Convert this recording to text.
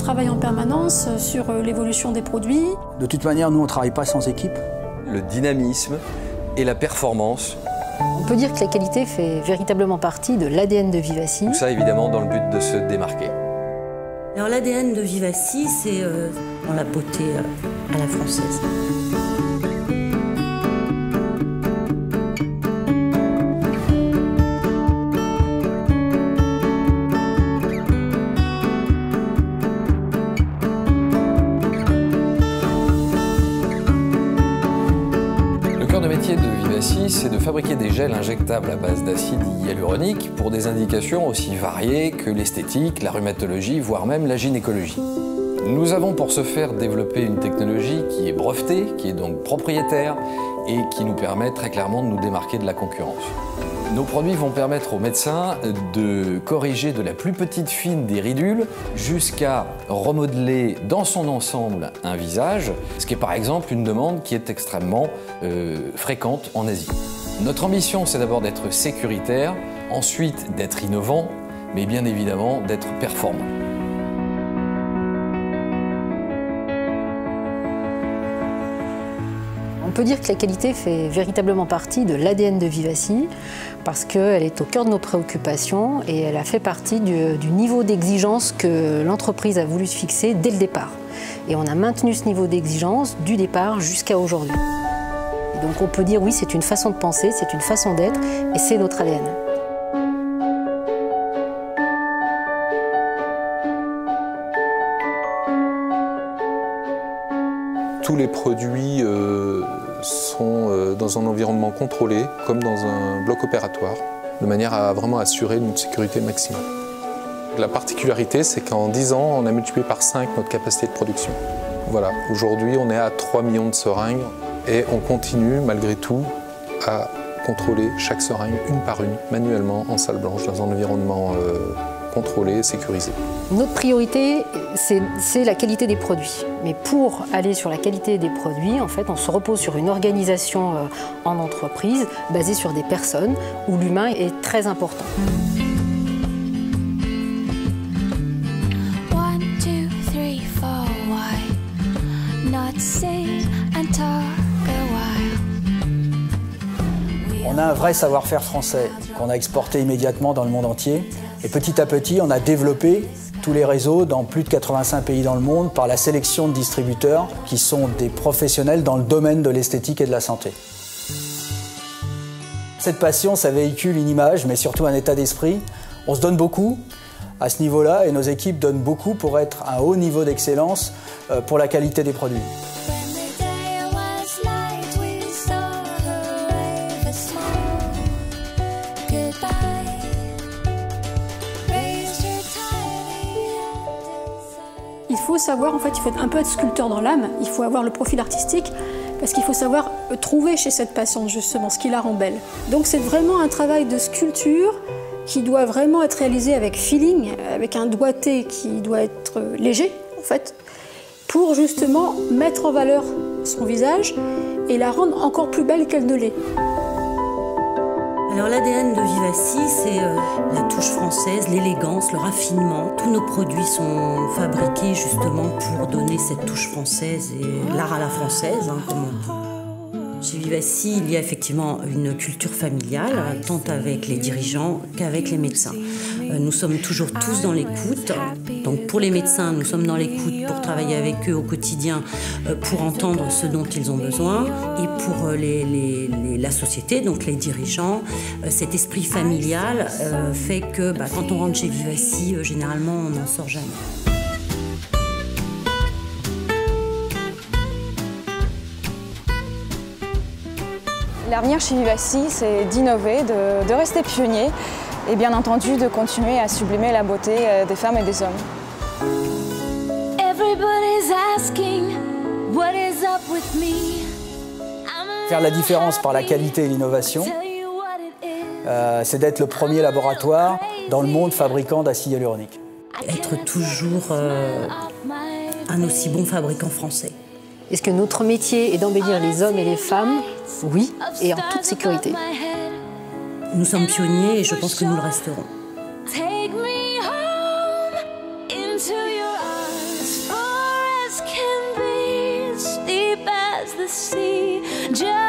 travaille en permanence sur l'évolution des produits. De toute manière, nous, on ne travaille pas sans équipe. Le dynamisme et la performance. On peut dire que la qualité fait véritablement partie de l'ADN de Vivacy. Tout ça, évidemment, dans le but de se démarquer. Alors l'ADN de Vivacy, c'est dans la beauté à la française. Le cœur de métier de Vivacy, c'est de fabriquer des gels injectables à base d'acide hyaluronique pour des indications aussi variées que l'esthétique, la rhumatologie, voire même la gynécologie. Nous avons pour ce faire développé une technologie qui est brevetée, qui est donc propriétaire et qui nous permet très clairement de nous démarquer de la concurrence. Nos produits vont permettre aux médecins de corriger de la plus petite fine des ridules jusqu'à remodeler dans son ensemble un visage, ce qui est par exemple une demande qui est extrêmement fréquente en Asie. Notre ambition, c'est d'abord d'être sécuritaire, ensuite d'être innovant, mais bien évidemment d'être performant. On peut dire que la qualité fait véritablement partie de l'ADN de Vivacy parce qu'elle est au cœur de nos préoccupations et elle a fait partie du niveau d'exigence que l'entreprise a voulu se fixer dès le départ. Et on a maintenu ce niveau d'exigence du départ jusqu'à aujourd'hui. Donc on peut dire oui, c'est une façon de penser, c'est une façon d'être et c'est notre ADN. Tous les produits sont dans un environnement contrôlé, comme dans un bloc opératoire, de manière à vraiment assurer une sécurité maximale. La particularité, c'est qu'en 10 ans, on a multiplié par 5 notre capacité de production. Voilà, aujourd'hui, on est à 3 millions de seringues et on continue, malgré tout, à contrôler chaque seringue, une par une, manuellement, en salle blanche, dans un environnement contrôlé, sécurisé. Notre priorité, c'est la qualité des produits. Mais pour aller sur la qualité des produits, en fait, on se repose sur une organisation en entreprise basée sur des personnes où l'humain est très important. On a un vrai savoir-faire français qu'on a exporté immédiatement dans le monde entier. Et petit à petit, on a développé tous les réseaux dans plus de 85 pays dans le monde par la sélection de distributeurs qui sont des professionnels dans le domaine de l'esthétique et de la santé. Cette passion, ça véhicule une image, mais surtout un état d'esprit. On se donne beaucoup à ce niveau-là et nos équipes donnent beaucoup pour être à un haut niveau d'excellence pour la qualité des produits. Il faut savoir, en fait, il faut un peu être sculpteur dans l'âme, il faut avoir le profil artistique, parce qu'il faut savoir trouver chez cette patiente, justement, ce qui la rend belle. Donc c'est vraiment un travail de sculpture qui doit vraiment être réalisé avec feeling, avec un doigté qui doit être léger, en fait, pour justement mettre en valeur son visage et la rendre encore plus belle qu'elle ne l'est. Alors l'ADN de Vivacy, c'est la touche française, l'élégance, le raffinement. Tous nos produits sont fabriqués justement pour donner cette touche française et l'art à la française, hein, comme on dit. Chez Vivacy, il y a effectivement une culture familiale, tant avec les dirigeants qu'avec les médecins. Nous sommes toujours tous dans l'écoute. Donc pour les médecins, nous sommes dans l'écoute pour travailler avec eux au quotidien, pour entendre ce dont ils ont besoin. Et pour la société, donc les dirigeants, cet esprit familial fait que quand on rentre chez Vivacy, généralement, on n'en sort jamais. L'avenir chez Vivacy, c'est d'innover, de rester pionnier et bien entendu de continuer à sublimer la beauté des femmes et des hommes. Faire la différence par la qualité et l'innovation, c'est d'être le premier laboratoire dans le monde fabricant d'acide hyaluronique. Être toujours un aussi bon fabricant français. Est-ce que notre métier est d'embellir les hommes et les femmes? Oui, et en toute sécurité. Nous sommes pionniers et je pense que nous le resterons. the sea.